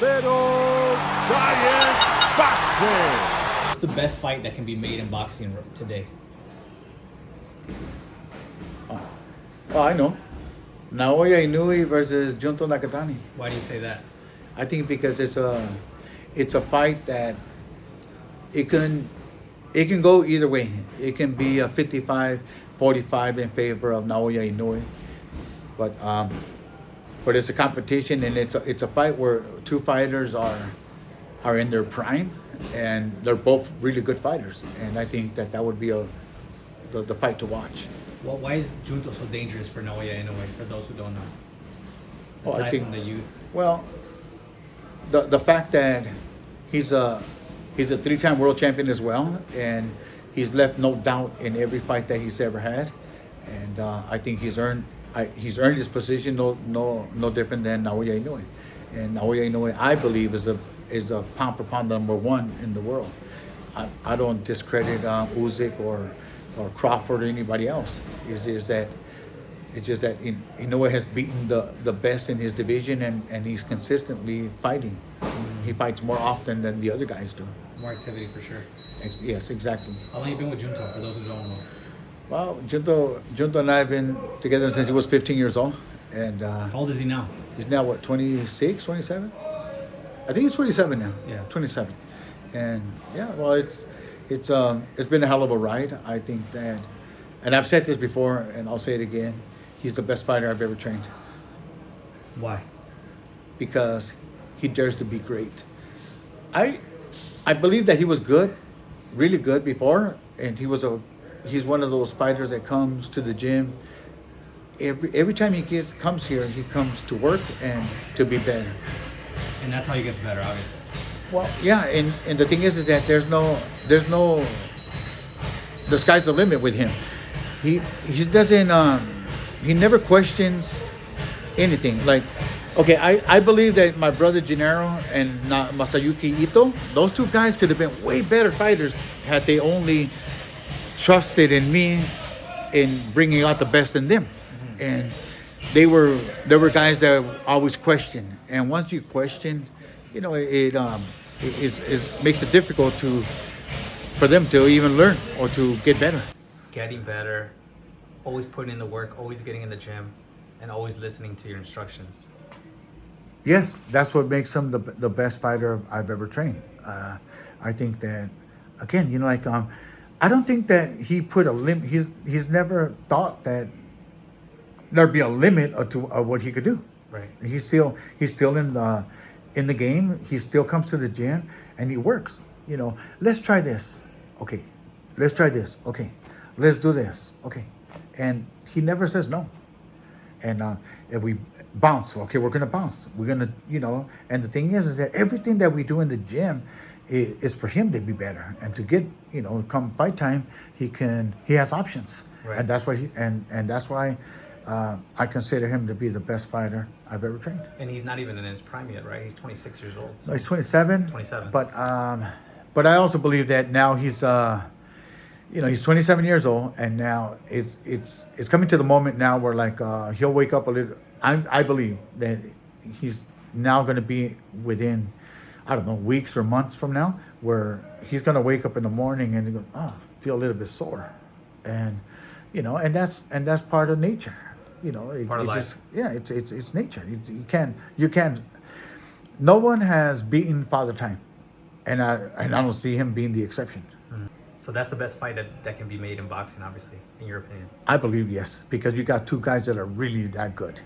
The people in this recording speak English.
Little Giant Boxing. What's the best fight that can be made in boxing today? Oh, I know. Naoya Inoue versus Junto Nakatani. Why do you say that? I think because it's a fight that it can go either way. It can be a 55-45 in favor of Naoya Inoue, but it's a competition, and it's a fight where two fighters are in their prime, and they're both really good fighters, and I think that would be the fight to watch. Well, why is Junto so dangerous for Naoya Inoue? For those who don't know, aside I think from the youth. Well, the fact that he's a three-time world champion as well, and he's left no doubt in every fight that he's ever had, and I think he's earned his position no different than Naoya Inoue, and Naoya Inoue, I believe, is a pound for pound number one in the world. I don't discredit Usyk or Crawford or anybody else. It's just that Inoue has beaten the best in his division, and he's consistently fighting. He fights more often than the other guys do. More activity for sure. Yes, exactly. How long have you been with Junto, for those who don't know? Well, Junto and I have been together since he was 15 years old. And How old is he now? he's now, what, 26, 27? I think he's 27 now. Yeah. 27. And yeah, well, it's been a hell of a ride. I think that, and I've said this before, and I'll say it again, he's the best fighter I've ever trained. Why? Because he dares to be great. I believe that he was good, really good before, and he's one of those fighters that comes to the gym. Every time he comes here, he comes to work and to be better. And that's how he gets better, obviously. Well, yeah, and the thing is that there's no the sky's the limit with him. He doesn't he never questions anything. Like, okay, I believe that my brother Gennaro and Masayuki Ito, those two guys could have been way better fighters had they only trusted in me in bringing out the best in them. Mm-hmm. And there were guys that always questioned, and once you question, it makes it difficult for them to even learn or to get better. Getting better, always putting in the work, always getting in the gym, and always listening to your instructions. Yes, that's what makes him the best fighter I've ever trained. I think that, again, I don't think that he put a limit. He's never thought that there'd be a limit to what he could do. Right. He's still in the game. He still comes to the gym and he works. Let's try this. Okay. Let's try this. Okay. Let's do this. Okay. And he never says no. And if we bounce, okay, we're gonna bounce. We're gonna, And the thing is that everything that we do in the gym is for him to be better and to get, come fight time, he has options. Right. And that's why that's why I consider him to be the best fighter I've ever trained. And he's not even in his prime yet, right? He's 26 years old. So he's 27. 27. But I also believe that now he's he's 27 years old, and now it's coming to the moment now where he'll wake up a little. I believe that he's now going to be within, I don't know, weeks or months from now, where he's going to wake up in the morning and go, feel a little bit sore, and and that's part of nature. It's part of life. It's nature. You can't. No one has beaten Father Time, and I don't see him being the exception. So that's the best fight that can be made in boxing, obviously, in your opinion. I believe yes, because you got two guys that are really that good.